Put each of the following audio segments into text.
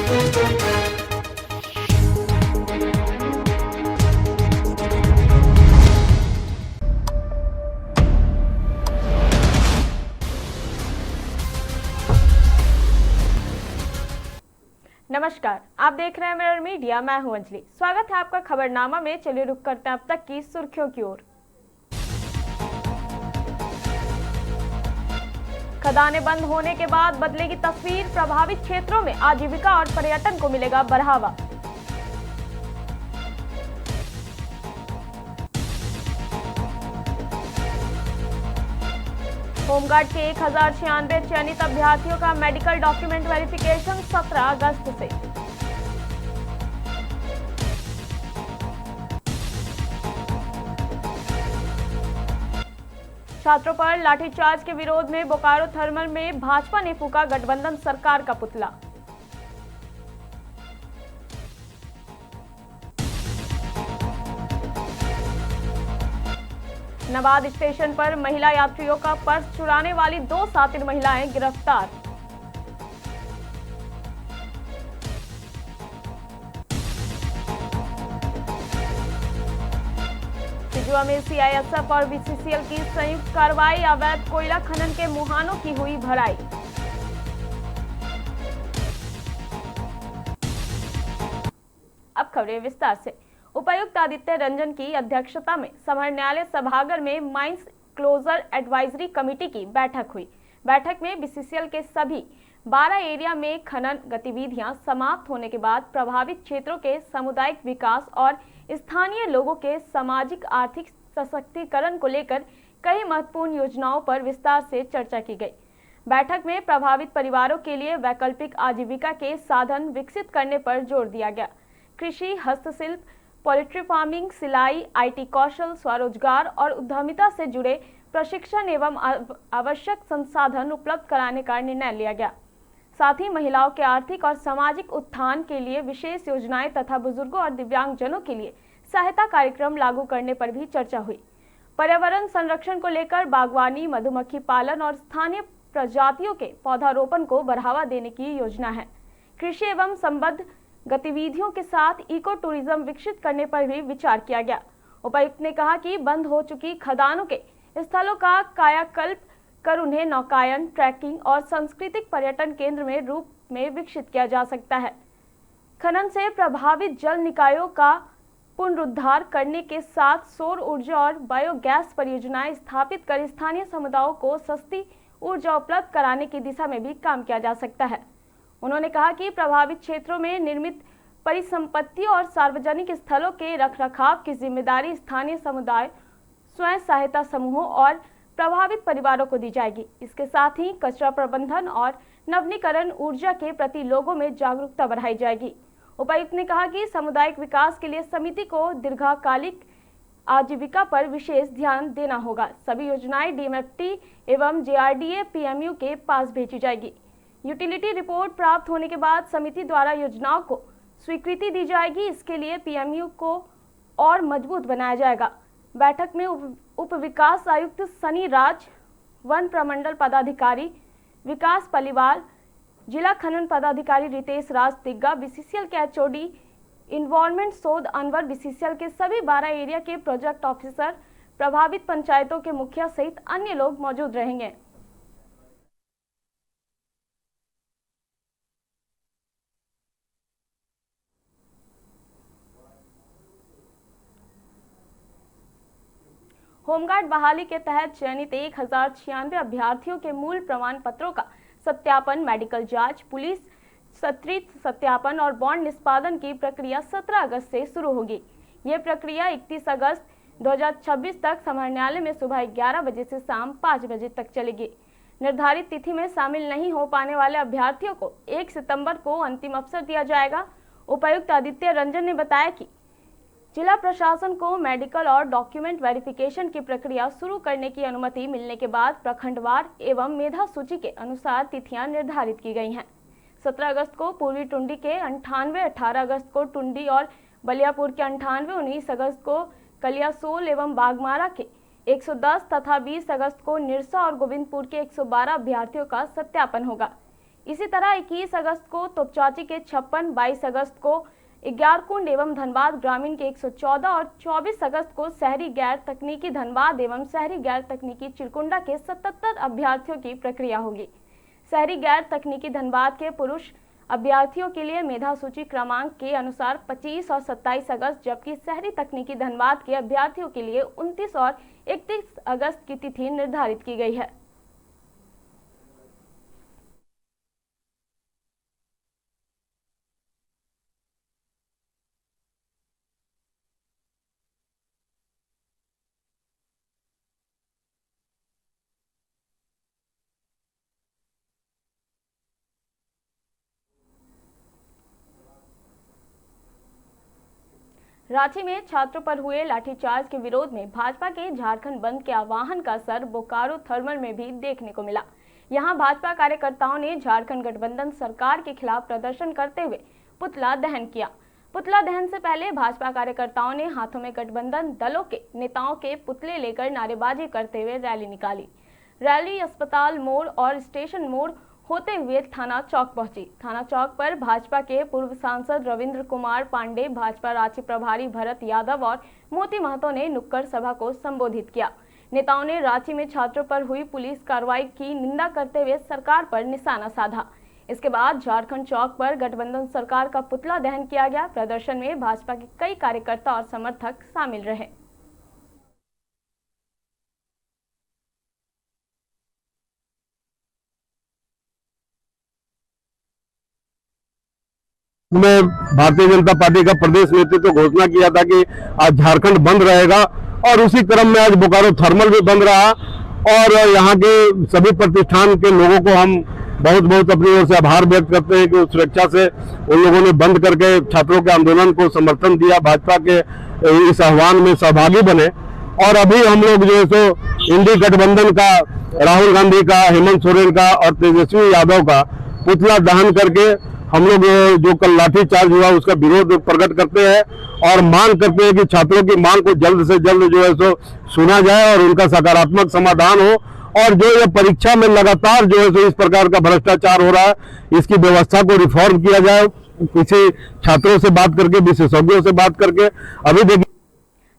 नमस्कार, आप देख रहे हैं मिरर मीडिया। मैं हूं अंजलि। स्वागत है आपका खबरनामा में। चलिए रुक करते हैं अब तक की सुर्खियों की ओर। खदानें बंद होने के बाद बदलेगी तस्वीर। प्रभावित क्षेत्रों में आजीविका और पर्यटन को मिलेगा बढ़ावा। होमगार्ड के 1096 चयनित अभ्यर्थियों का मेडिकल डॉक्यूमेंट वेरिफिकेशन 17 अगस्त से। छात्रों पर लाठीचार्ज के विरोध में बोकारो थर्मल में भाजपा ने फूका गठबंधन सरकार का पुतला। नवाद स्टेशन पर महिला यात्रियों का पर्स चुराने वाली 2 शातिर महिलाएं गिरफ्तार। सिजुआ में सीआईएसएफ और बीसीसीएल की संयुक्त कार्रवाई। अवैध कोयला खनन के मुहानों की हुई भराई। अब खबरें विस्तार से। उपायुक्त आदित्य रंजन की अध्यक्षता में समर न्यायालय सभागार में माइंस क्लोजर एडवाइजरी कमेटी की बैठक हुई। बैठक में बीसीसीएल के सभी 12 एरिया में खनन गतिविधियां समाप्त होने के बाद प्रभावित क्षेत्रों के सामुदायिक विकास और स्थानीय लोगों के सामाजिक आर्थिक सशक्तिकरण को लेकर कई महत्वपूर्ण योजनाओं पर विस्तार से चर्चा की गई। बैठक में प्रभावित परिवारों के लिए वैकल्पिक आजीविका के साधन विकसित करने पर जोर दिया गया। कृषि, हस्तशिल्प, पोल्ट्री फार्मिंग, सिलाई, आईटी कौशल, स्वरोजगार और उद्यमिता से जुड़े प्रशिक्षण एवं आवश्यक संसाधन उपलब्ध कराने का निर्णय लिया गया। साथ ही महिलाओं के आर्थिक और सामाजिक उत्थान के लिए विशेष योजनाएं तथा बुजुर्गों और दिव्यांगजनों के लिए सहायता कार्यक्रम लागू करने पर भी चर्चा हुई। पर्यावरण संरक्षण को लेकर बागवानी, मधुमक्खी पालन और स्थानीय प्रजातियों के पौधारोपण को बढ़ावा देने की योजना है। कृषि एवं संबद्ध गतिविधियों के साथ इको टूरिज्म विकसित करने पर भी विचार किया गया। उपायुक्त ने कहा कि बंद हो चुकी खदानों के स्थलों का कायाकल्प कर उन्हें नौकायन, ट्रैकिंग और सांस्कृतिक पर्यटन केंद्र में रूप में विकसित किया जा सकता है। खनन से प्रभावित जल निकायों का पुनरुद्धार करने के साथ सौर ऊर्जा और बायोगैस परियोजनाएं स्थापित कर स्थानीय समुदायों को सस्ती ऊर्जा उपलब्ध कराने की दिशा में भी काम किया जा सकता है। उन्होंने कहा कि प्रभावित क्षेत्रों में निर्मित परिसंपत्ति और सार्वजनिक स्थलों के रखरखाव की जिम्मेदारी स्थानीय समुदाय, स्वयं सहायता समूहों और प्रभावित परिवारों को दी जाएगी। इसके साथ ही कचरा प्रबंधन और नवीनीकरण ऊर्जा के प्रति लोगों में जागरूकता बढ़ाई जाएगी। उपायुक्त ने कहा कि सामुदायिक विकास के लिए समिति को दीर्घकालिक आजीविका पर विशेष ध्यान देना होगा। सभी योजनाएं डीएमएफटी एवं जेआरडीए पीएमयू के पास भेजी जाएगी। यूटिलिटी रिपोर्ट प्राप्त होने के बाद समिति द्वारा योजनाओं को स्वीकृति दी जाएगी। इसके लिए पीएमयू को और मजबूत बनाया जाएगा। बैठक में उप विकास आयुक्त सनी राज, वन प्रमंडल पदाधिकारी विकास पलिवाल, जिला खनन पदाधिकारी रितेश राज तिग्गा, बीसीसीएल के एचओडी इन्वायरमेंट शोध अनवर, बीसीसीएल के सभी 12 एरिया के प्रोजेक्ट ऑफिसर, प्रभावित पंचायतों के मुखिया सहित अन्य लोग मौजूद रहेंगे। होमगार्ड बहाली के तहत चयनित 1096 अभ्यर्थियों के मूल प्रमाण पत्रों का सत्यापन, मेडिकल जांच, पुलिस सत्रित सत्यापन और बॉन्ड निष्पादन की प्रक्रिया 17 अगस्त से शुरू होगी। ये प्रक्रिया 31 अगस्त 2026 तक समर न्यायालय में सुबह 11 बजे से शाम 5 बजे तक चलेगी। निर्धारित तिथि में शामिल नहीं हो पाने वाले अभ्यर्थियों को 1 सितंबर को अंतिम अवसर दिया जाएगा। उपायुक्त आदित्य रंजन ने बताया कि जिला प्रशासन को मेडिकल और डॉक्यूमेंट वेरिफिकेशन की प्रक्रिया शुरू करने की अनुमति मिलने के बाद प्रखंडवार एवं मेधा सूची के अनुसार तिथियां निर्धारित की गई हैं। 17 अगस्त को पूर्वी टुंडी के 98, 18 अगस्त को टुंडी और बलियापुर के 98, 19 अगस्त को कलियासोल एवं बागमारा के 110 तथा 20 अगस्त को निरसा और गोविंदपुर के 112 अभ्यर्थियों का सत्यापन होगा। इसी तरह 21 अगस्त को तोपचांची के 56, 22 अगस्त को इग्यारकुंड एवं धनबाद ग्रामीण के 114 और 24 अगस्त को शहरी गैर तकनीकी धनबाद एवं शहरी गैर तकनीकी चिरकुंडा के 77 अभ्यर्थियों की प्रक्रिया होगी। शहरी गैर तकनीकी धनबाद के पुरुष अभ्यर्थियों के लिए मेधा सूची क्रमांक के अनुसार 25 और 27 अगस्त, जबकि शहरी तकनीकी धनबाद के अभ्यर्थियों के लिए 29 और 31 अगस्त की तिथि निर्धारित की गई है। रांची में छात्रों पर हुए लाठीचार्ज के विरोध में भाजपा के झारखंड बंद के आह्वान का असर बोकारो थर्मल में भी देखने को मिला। यहां भाजपा कार्यकर्ताओं ने झारखंड गठबंधन सरकार के खिलाफ प्रदर्शन करते हुए पुतला दहन किया। पुतला दहन से पहले भाजपा कार्यकर्ताओं ने हाथों में गठबंधन दलों के नेताओं के पुतले लेकर नारेबाजी करते हुए रैली निकाली। रैली अस्पताल मोड़ और स्टेशन मोड़ होते हुए थाना चौक पहुंची। थाना चौक पर भाजपा के पूर्व सांसद रविंद्र कुमार पांडे, भाजपा रांची प्रभारी भरत यादव और मोती महतो ने नुक्कड़ सभा को संबोधित किया। नेताओं ने रांची में छात्रों पर हुई पुलिस कार्रवाई की निंदा करते हुए सरकार पर निशाना साधा। इसके बाद झारखंड चौक पर गठबंधन सरकार का पुतला दहन किया गया। प्रदर्शन में भाजपा के कई कार्यकर्ता और समर्थक शामिल रहे। में भारतीय जनता पार्टी का प्रदेश नेतृत्व घोषणा किया था कि आज झारखंड बंद रहेगा और उसी क्रम में आज बोकारो थर्मल भी बंद रहा और यहाँ के सभी प्रतिष्ठान के लोगों को हम बहुत बहुत अपनी ओर से आभार व्यक्त करते हैं कि उस सुरक्षा से उन लोगों ने बंद करके छात्रों के आंदोलन को समर्थन दिया, भाजपा के इस आह्वान में सहभागी बने। और अभी हम लोग जो है सो इंडी गठबंधन का, राहुल गांधी का, हेमंत सोरेन का और तेजस्वी यादव का पुतला दहन करके हम लोग जो कल लाठीचार्ज हुआ उसका विरोध प्रकट करते हैं और मांग करते हैं कि छात्रों की मांग को जल्द से जल्द जो है सो सुना जाए और उनका सकारात्मक समाधान हो। और जो ये परीक्षा में लगातार जो है सो इस प्रकार का भ्रष्टाचार हो रहा है, इसकी व्यवस्था को रिफॉर्म किया जाए। किसी छात्रों से बात करके, विशेषज्ञों से बात करके। अभी देखिए,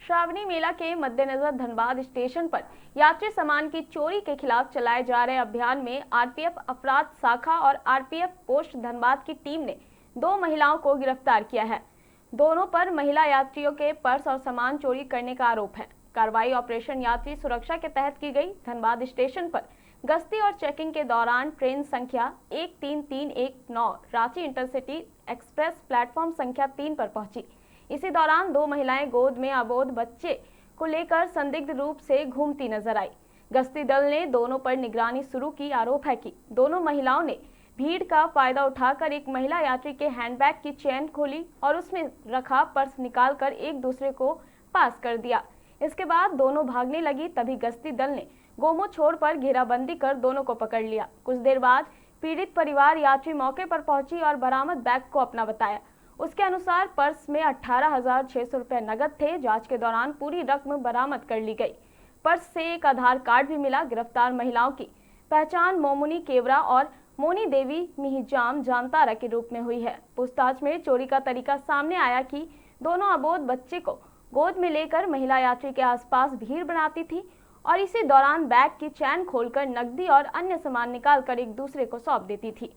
श्रावणी मेला के मद्देनजर धनबाद स्टेशन पर यात्री सामान की चोरी के खिलाफ चलाए जा रहे अभियान में आरपीएफ अपराध शाखा और आरपीएफ पोस्ट धनबाद की टीम ने 2 महिलाओं को गिरफ्तार किया है। दोनों पर महिला यात्रियों के पर्स और सामान चोरी करने का आरोप है। कार्रवाई ऑपरेशन यात्री सुरक्षा के तहत की गई। धनबाद स्टेशन पर गश्ती और चेकिंग के दौरान ट्रेन संख्या 13319 रांची इंटरसिटी एक्सप्रेस प्लेटफॉर्म संख्या 3 पर पहुंची। इसी दौरान 2 महिलाएं गोद में अबोध बच्चे को लेकर संदिग्ध रूप से घूमती नजर आई। गश्ती दल ने दोनों पर निगरानी शुरू की। आरोप है कि दोनों महिलाओं ने भीड़ का फायदा उठाकर एक महिला यात्री के हैंडबैग की चेन खोली और उसमें रखा पर्स निकालकर एक दूसरे को पास कर दिया। इसके बाद दोनों भागने लगी। तभी गश्ती दल ने गोमो छोड़ पर घेराबंदी कर दोनों को पकड़ लिया। कुछ देर बाद पीड़ित परिवार यात्री मौके पर पहुंची और बरामद बैग को अपना बताया। उसके अनुसार पर्स में 18,600 रुपए नगद थे। जांच के दौरान पूरी रकम बरामद कर ली गई। पर्स से एक आधार कार्ड भी मिला। गिरफ्तार महिलाओं की पहचान मोमुनी केवरा और मोनी देवी मिहिजाम जानतारा के रूप में हुई है। पूछताछ में चोरी का तरीका सामने आया कि दोनों अबोध बच्चे को गोद में लेकर महिला यात्री के आसपास भीड़ बनाती थी और इसी दौरान बैग की चैन खोलकर नकदी और अन्य सामान निकालकर एक दूसरे को सौंप देती थी।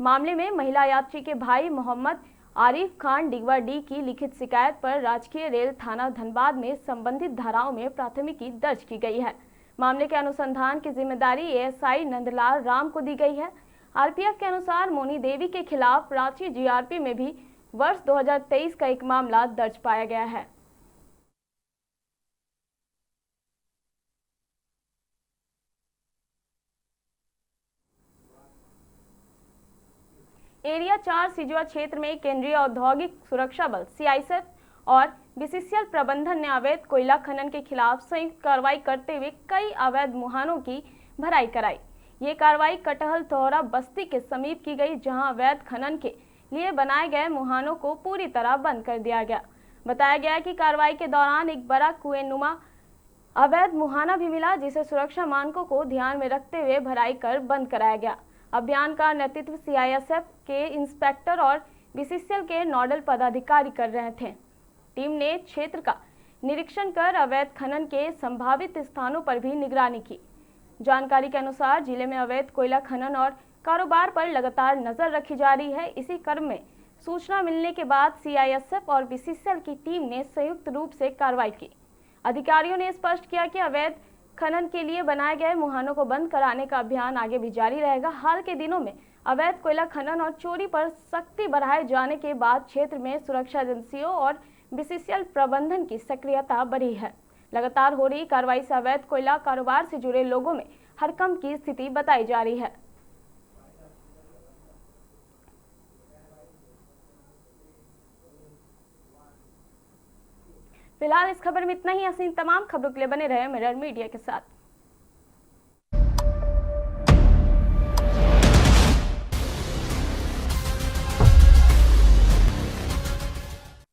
मामले में महिला यात्री के भाई मोहम्मद आरिफ खान डिगवा डी की लिखित शिकायत पर राजकीय रेल थाना धनबाद में संबंधित धाराओं में प्राथमिकी दर्ज की गई है। मामले के अनुसंधान की जिम्मेदारी एएसआई नंदलाल राम को दी गई है। आरपीएफ के अनुसार मोनी देवी के खिलाफ रांची जीआरपी में भी वर्ष 2023 का एक मामला दर्ज पाया गया है। एरिया 4 सिजुआ क्षेत्र में केंद्रीय औद्योगिक सुरक्षा बल सीआईएसएफ और बीसीसीएल प्रबंधन ने अवैध कोयला खनन के खिलाफ संयुक्त कार्रवाई करते हुए कई अवैध मुहानों की भराई कराई। ये कार्रवाई कटहल तोहरा बस्ती के समीप की गई, जहां अवैध खनन के लिए बनाए गए मुहानों को पूरी तरह बंद कर दिया गया। बताया गया कि कार्रवाई के दौरान एक बड़ा कुएनुमा अवैध मुहाना भी मिला, जिसे सुरक्षा मानकों को ध्यान में रखते हुए भराई कर बंद कराया गया। अभियान का नेतृत्व सीआईएसएफ के इंस्पेक्टर और बीसीसीएल के नोडल पदाधिकारी कर रहे थे। टीम ने क्षेत्र का निरीक्षण कर अवैध खनन के संभावित स्थानों पर भी निगरानी की। जानकारी के अनुसार जिले में अवैध कोयला खनन और कारोबार पर लगातार नजर रखी जा रही है। इसी क्रम में सूचना मिलने के बाद सीआईएसएफ और बीसीसीएल की टीम ने संयुक्त रूप से कार्रवाई की। अधिकारियों ने स्पष्ट किया कि अवैध खनन के लिए बनाए गए मुहानों को बंद कराने का अभियान आगे भी जारी रहेगा। हाल के दिनों में अवैध कोयला खनन और चोरी पर सख्ती बढ़ाए जाने के बाद क्षेत्र में सुरक्षा एजेंसियों और बीसीसीएल प्रबंधन की सक्रियता बढ़ी है। लगातार हो रही कार्रवाई से अवैध कोयला कारोबार से जुड़े लोगों में हड़कंप की स्थिति बताई जा रही है। फिलहाल इस खबर में इतना ही। ऐसी तमाम खबरों के लिए बने रहे मिरर मीडिया के साथ।